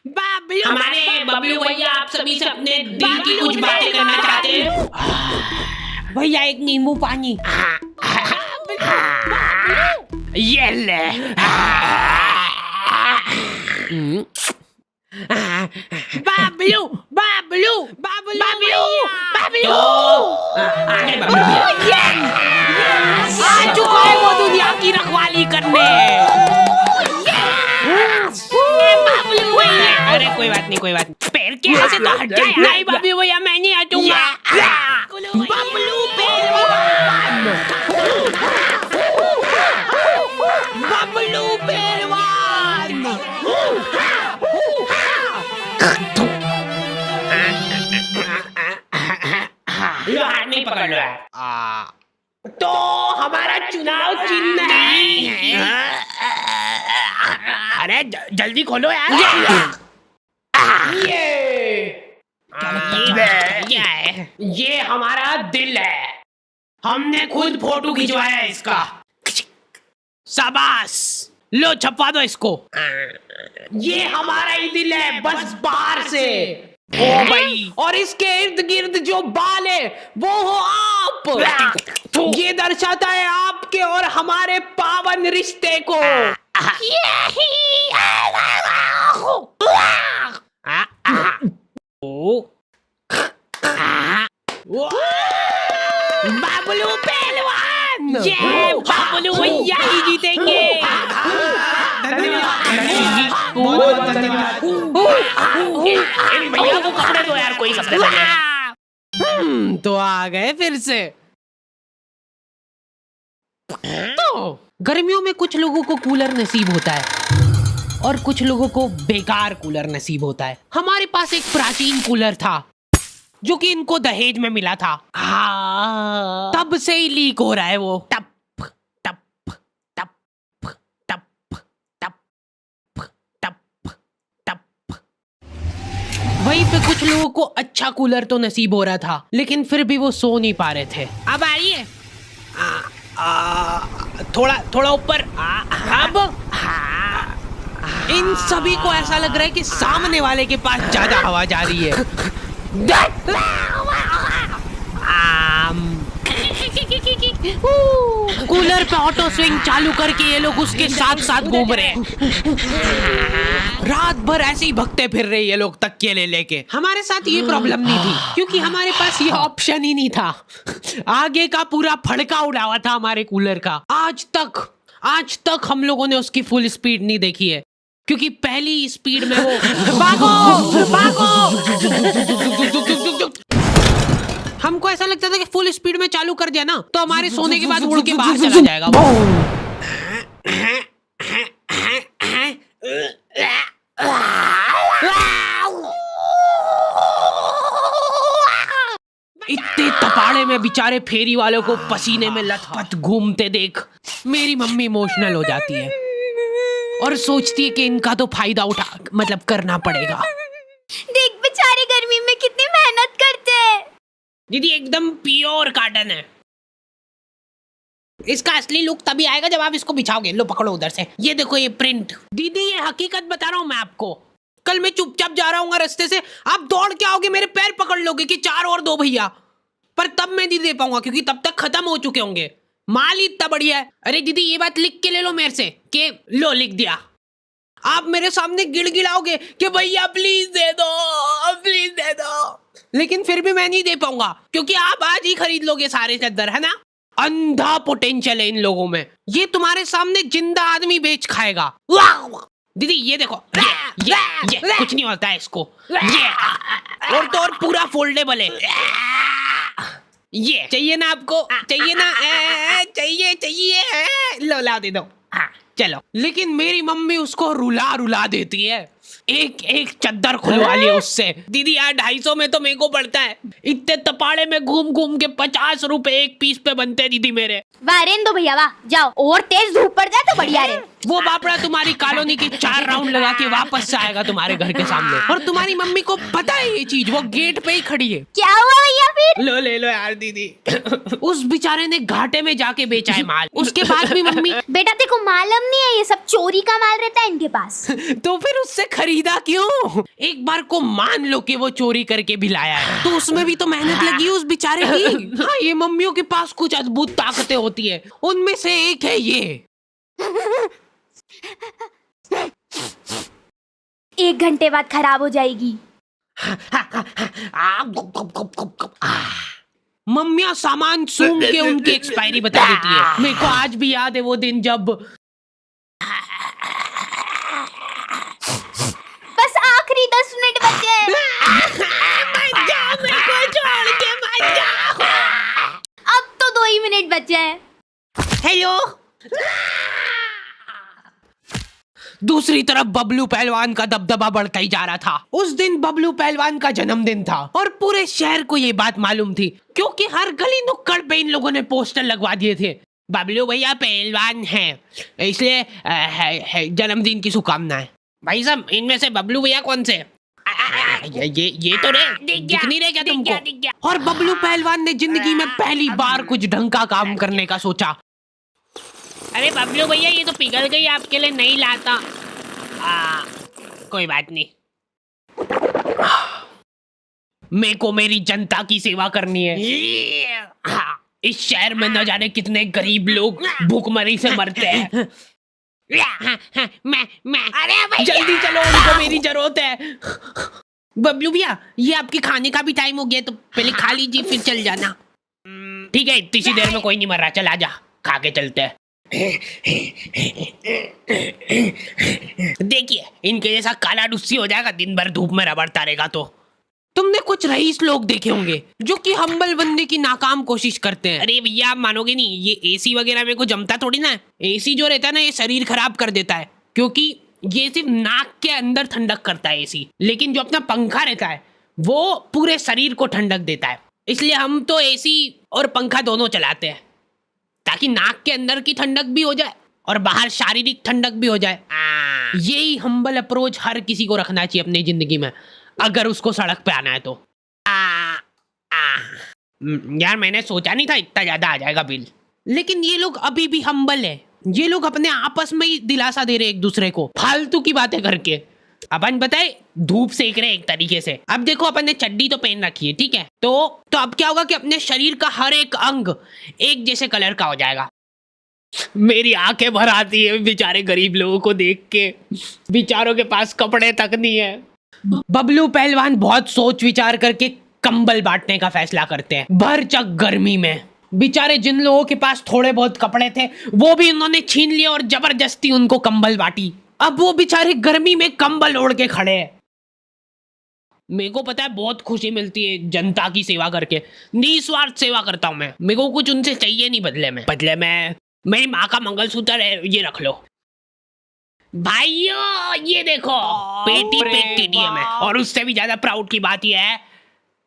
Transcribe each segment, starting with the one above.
बाबलू, हमारे बबलू भैया आप सभी से अपने दिल की कुछ बातें करना चाहते हैं। भैया एक नींबू पानी। ये ले। बाबलू बाबलू बाबलू बबलू बाबलू आगे बबलू भैया। आ चुका है वो दुनिया की रखवाली करने। बाबलू भैया, अरे कोई बात नहीं, कोई बात नहीं। पैर के ऐसे तो हट जाए। नहीं बाबलू भैया, मैं नहीं हटूंगा। बबलू पहलवान, बबलू पहलवान। लो हाथ नहीं पकड़ लो यार। तो हमारा चुनाव चिन्ह है। अरे जल्दी खोलो यार। क्या है? ये हमारा दिल है, हमने खुद फोटो खिंचवाया है इसका। शाबाश, लो छपवा दो इसको। ये हमारा ही दिल है, बस बाहर से। ओ भाई, और इसके इर्द गिर्द जो बाल है वो हो आप। ये दर्शाता है आपके और हमारे पावन रिश्ते को। बाबलू पहलवान, ये बाबलू भैया ही जीतेंगे। इन भैया को कपड़े दो यार, कोई कपड़े दो। तो आ गए फिर से। तो गर्मियों में कुछ लोगों को कूलर नसीब होता है और कुछ लोगों को बेकार कूलर नसीब होता है। हमारे पास एक प्राचीन कूलर था जो कि इनको दहेज में मिला था। तब से ही लीक हो रहा है वो। टप टप टप टप टप टप टप। वहीं पे कुछ लोगों को अच्छा कूलर तो नसीब हो रहा था, लेकिन फिर भी वो सो नहीं पा रहे थे। अब आइए, थोड़ा थोड़ा ऊपर। अब इन सभी को ऐसा लग रहा है कि सामने वाले के पास ज्यादा हवा जा रही है। कूलर पे ऑटो स्विंग चालू करके ये लोग उसके साथ साथ घूम रहे हैं। रात भर ऐसे ही भगते फिर रहे ये लोग तकिए ले लेके। हमारे साथ ये प्रॉब्लम नहीं थी क्योंकि हमारे पास ये ऑप्शन ही नहीं था। आगे का पूरा फड़का उड़ा हुआ था हमारे कूलर का। आज तक हम लोगों ने उसकी फुल स्पीड नहीं देखी है क्योंकि पहली स्पीड में वो भागो। हमको ऐसा लगता था कि फुल स्पीड में चालू कर दिया ना तो हमारे सोने के बाद उड़ के बाहर चला जाएगा वो। इतने तपाड़े में बेचारे फेरी वालों को पसीने में लथपथ घूमते देख मेरी मम्मी इमोशनल हो जाती है और सोचती है कि इनका तो फायदा करना पड़ेगा। देख बेचारे गर्मी में कितनी मेहनत करते हैं। दीदी एकदम प्योर कॉटन है। इसका असली लुक तभी आएगा जब आप इसको बिछाओगे। लो पकड़ो उधर से, ये देखो ये प्रिंट। दीदी ये हकीकत बता रहा हूँ मैं आपको। कल मैं चुपचाप जा रहा हूँ रास्ते से, आप दौड़ के आओगे मेरे पैर पकड़ लोगे कि 4 और दो भैया, पर तब मैं नहीं दे पाऊंगा क्योंकि तब तक खत्म हो चुके होंगे। माल ही इतना बढ़िया है। अरे दीदी ये बात लिख के ले लो मेरे से कि लो लिख दिया। आप मेरे सामने गिड़गिड़ाओगे कि भैया प्लीज दे दो, लेकिन फिर भी मैं नहीं दे पाऊंगा क्योंकि आप आज ही खरीद लोगे सारे चद्दर, है ना। अंधा पोटेंशियल है इन लोगों में। ये तुम्हारे सामने जिंदा आदमी बेच खाएगा। दीदी ये देखो, ये कुछ नहीं होता है इसको। ये और तो और पूरा फोल्डेबल है। ये चाहिए ना आपको? चाहिए ना? चाहिए। लो ला दे दो। चलो। लेकिन मेरी मम्मी उसको रुला देती है। एक चद्दर खुलवा लिया उससे। दीदी यार 250 में तो मेरे को पड़ता है। इतने तपाड़े में घूम के 50 रुपए एक पीस पे बनते हैं दीदी मेरे। वाह रेन दो भैया वाह, जाओ और तेज धूप पड़ जाए तो बढ़िया रहे। वो बापड़ा तुम्हारी कॉलोनी की 4 राउंड लगा के वापस से आएगा तुम्हारे घर के सामने। और तुम्हारी मम्मी को पता है ये चीज, वो गेट पे ही खड़ी है। क्या हुआ भैया फिर? लो ले लो यार दीदी। उस बेचारे ने घाटे में जाके बेचा है माल। उसके बाद भी मम्मी बेटा तेरे को मालूम नहीं है ये सब चोरी का माल रहता है इनके पास। तो फिर उससे खरीदा क्यों? एक बार को मान लो कि वो चोरी करके भी लाया है, तो उसमें भी तो मेहनत लगी है उस बेचारे की। हाँ, ये मम्मियों के पास कुछ अद्भुत ताकतें होती है, उनमें से एक है ये। 1 घंटे बाद खराब हो जाएगी। मम्मियाँ सामान सूंघ के उनकी एक्सपायरी बता देती है। मेरे को आज भी याद है वो दिन जब बस आखिरी 10 मिनट बचे हैं। अब तो 2 ही मिनट बचे हैं। हेलो। दूसरी तरफ बबलू पहलवान का दबदबा बढ़ता ही जा रहा था। उस दिन बबलू पहलवान का जन्मदिन था और पूरे शहर को ये बात मालूम थी, क्योंकि हर गली नुक्कड़ पे इन लोगों ने पोस्टर लगवा दिए थे, बबलू भैया पहलवान हैं, इसलिए जन्मदिन की शुभकामनाएं। भाई साहब, इनमें से बबलू भैया कौन से? ये तो दिख नहीं रहे क्या तुमको? और बबलू पहलवान ने जिंदगी में पहली बार कुछ ढंग का काम करने का सोचा। अरे बबलू भैया, ये तो पिघल गई, आपके लिए नहीं लाता। कोई बात नहीं। मेरे को मेरी जनता की सेवा करनी है। इस शहर में न जाने कितने गरीब लोग भूखमरी से मरते हैं। मैं अरे भैया, जल्दी चलो, उनको मेरी जरूरत है। बबलू भैया, ये आपके खाने का भी टाइम हो गया, तो पहले खा लीजिए फिर चल जाना। ठीक है, इतनी देर में कोई नहीं मर रहा, चल आजा, खा के चलते हैं। देखिए, इनके जैसा काला डुस्सी हो जाएगा, दिन भर धूप में रबड़ता रहेगा। तो तुमने कुछ रईस लोग देखे होंगे जो कि हम्बल बनने की नाकाम कोशिश करते हैं। अरे भैया, आप मानोगे नहीं, ये एसी वगैरह में को जमता थोड़ी ना है। एसी जो रहता है ना, ये शरीर खराब कर देता है, क्योंकि ये सिर्फ नाक के अंदर ठंडक करता है एसी, लेकिन जो अपना पंखा रहता है वो पूरे शरीर को ठंडक देता है। इसलिए हम तो एसी और पंखा दोनों चलाते हैं, ताकि नाक के अंदर की ठंडक भी हो जाए और बाहर शारीरिक ठंडक भी हो जाए। यही हम्बल अप्रोच हर किसी को रखना चाहिए अपनी जिंदगी में, अगर उसको सड़क पे आना है तो। यार, मैंने सोचा नहीं था इतना ज्यादा आ जाएगा बिल। लेकिन ये लोग अभी भी हम्बल है, ये लोग अपने आपस में ही दिलासा दे रहे एक दूसरे को फालतू की बातें करके। अपन बताए धूप सेक रहे एक तरीके से। अब देखो, अपन ने चड्डी तो पहन रखी है, ठीक है, तो अब क्या होगा कि अपने शरीर का हर एक अंग एक जैसे कलर का हो जाएगा। मेरी आंखें भर आती है बेचारे गरीब लोगों को देख के, बेचारों के पास कपड़े तक नहीं है। बबलू पहलवान बहुत सोच विचार करके कंबल बांटने का फैसला करते हैं भरचक गर्मी में। बेचारे जिन लोगों के पास थोड़े बहुत कपड़े थे वो भी उन्होंने छीन लिए और जबरदस्ती उनको कंबल बांटी। अब वो बेचारे गर्मी में कंबल ओढ़ के खड़े हैं। मेरे को पता है बहुत खुशी मिलती है जनता की सेवा करके, निस्वार्थ सेवा करता हूँ मैं। मेरे को कुछ उनसे चाहिए नहीं बदले में मेरी माँ का मंगलसूत्र है, ये रख लो भाइयों। ये देखो, पेटी पे केटीएम है, और उससे भी ज्यादा प्राउड की बात यह है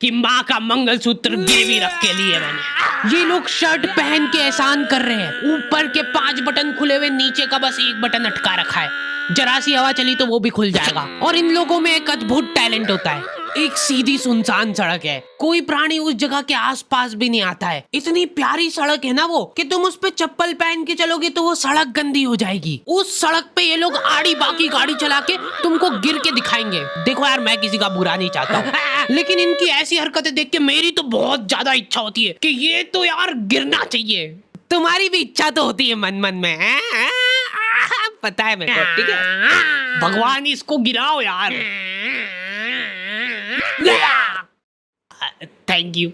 कि माँ का मंगलसूत्र गिरवी रख के लिए मैंने। ये लोग शर्ट पहन के एहसान कर रहे हैं, ऊपर के 5 बटन खुले हुए, नीचे का बस 1 बटन अटका रखा है। जरा सी हवा चली तो वो भी खुल जाएगा। और इन लोगों में एक अद्भुत टैलेंट होता है। एक सीधी सुनसान सड़क है, कोई प्राणी उस जगह के आसपास भी नहीं आता है। इतनी प्यारी सड़क है ना वो, कि तुम उस पे चप्पल पहन के चलोगे तो वो सड़क गंदी हो जाएगी। उस सड़क पे ये लोग आड़ी बाकी गाड़ी चला के तुमको गिर के दिखाएंगे। देखो यार, मैं किसी का बुरा नहीं चाहता हूँ, लेकिन इनकी ऐसी हरकतें देख के मेरी तो बहुत ज्यादा इच्छा होती है कि ये तो यार गिरना चाहिए। तुम्हारी भी इच्छा तो होती है मन मन में, पता है मेरे को, ठीक है। भगवान इसको गिराओ यार। Thank you.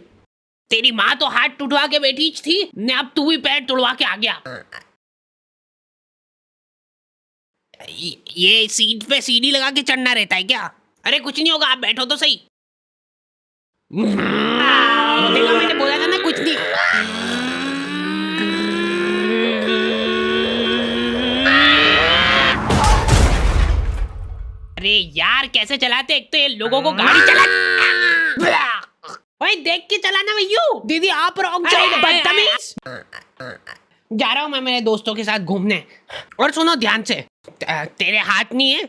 तेरी माँ तो हाथ टूटवा के बैठी थी ने, अब तू भी पैर तोड़वा के आ गया। ये सीट पे सीढ़ी लगा के चढ़ना रहता है क्या? अरे कुछ नहीं होगा, आप बैठो तो सही। देखा, मैंने बोला था ना कुछ नहीं। अरे यार, कैसे चलाते? एक तो ये लोगों को गाड़ी चला। ओए, देख के चलाना भैया। दीदी आप रॉन्ग साइड, बदतमीज। जा रहा हूँ मैं मेरे दोस्तों के साथ घूमने। और सुनो ध्यान से, तेरे हाथ नहीं है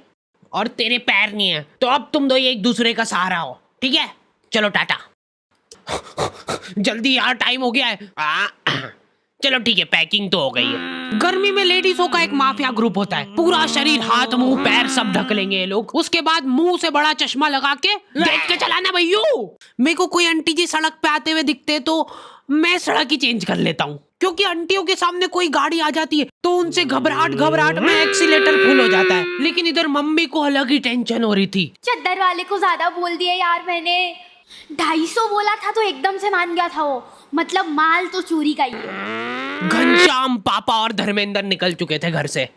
और तेरे पैर नहीं है, तो अब तुम दो एक दूसरे का सहारा हो, ठीक है? चलो टाटा। जल्दी यार, टाइम हो गया है। चलो ठीक है, पैकिंग तो हो गई है। गर्मी में लेडीजों का एक माफिया ग्रुप होता है, पूरा शरीर, हाथ, मुंह, पैर सब ढक लेंगे ये लोग। उसके बाद मुंह से बड़ा चश्मा लगा के देख के चलाना भैया। मेरे को कोई आंटी जी सड़क पे आते हुए दिखते तो मैं सड़क ही चेंज कर लेता हूँ, क्योंकि आंटियों के सामने कोई गाड़ी आ जाती है तो उनसे घबराहट में एक्सीलेटर फुल हो जाता है। लेकिन इधर मम्मी को अलग ही टेंशन हो रही थी। चद्दर वाले को ज्यादा बोल दिया यार मैंने। 250 बोला था तो एकदम से मान गया था वो। मतलब माल तो चोरी का ही है। घनश्याम, पापा और धर्मेंद्र निकल चुके थे घर से।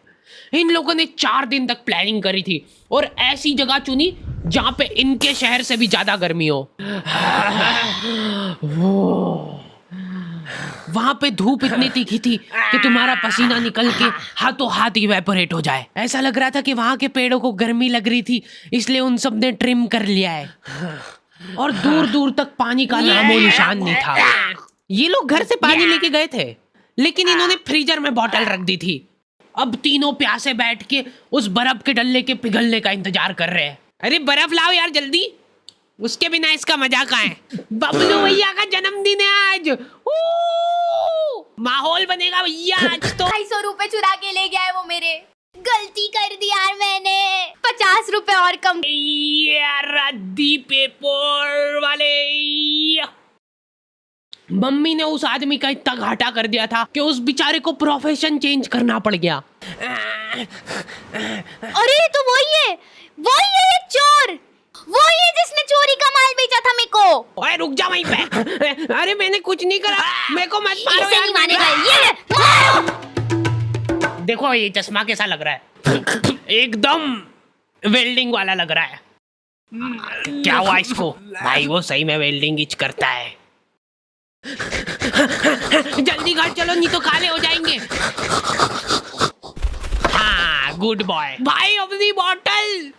इन लोगों ने 4 दिन तक प्लानिंग करी थी और ऐसी जगह चुनी जहां पे इनके शहर से भी ज्यादा गर्मी हो। वहां पे धूप इतनी तीखी थी कि तुम्हारा पसीना निकल के हाथों हाथ इवेपोरेट हो जाए। ऐसा लग रहा था कि वहां के पेड़ों को गर्मी लग रही थी, इसलिए उन सब ने ट्रिम कर लिया है और दूर दूर तक पानी का नामो निशान नहीं था। ये लोग घर से पानी लेके गए थे, लेकिन इन्होंने फ्रीजर में बोतल रख दी थी। अब तीनों प्यासे बैठ के उस बर्फ के डल्ले के पिघलने का इंतजार कर रहे हैं। अरे बर्फ लाओ यार जल्दी, उसके बिना इसका मजा कहाँ है। बबलू भैया का जन्मदिन है आज। माहौल बनेगा भैया आज तो। 250 रुपए चुरा के ले गया है वो मेरे। गलती कर दी यार मैंने। 50 रुपए और कम। रद्दी पेपर वाले। मम्मी ने उस आदमी का इतना घाटा कर दिया था कि उस बेचारे को प्रोफेशन चेंज करना पड़ गया। अरे तो वही है ये चोर। वही है जिसने चोरी का माल बेचा था मेरे को। ओए रुक जा वहीं पे। अरे मैंने कुछ नहीं करा, मेरे को मत मारो ऐसे यार। नहीं मानेगा ये। मारो। देखो ये चश्मा कैसा लग रहा है, एकदम वेल्डिंग वाला लग रहा है। क्या हुआ इसको? भाई वो सही में वेल्डिंग इच करता है। जल्दी घर चलो नहीं तो काले हो जाएंगे। हाँ गुड बॉय। भाई अपनी बॉटल।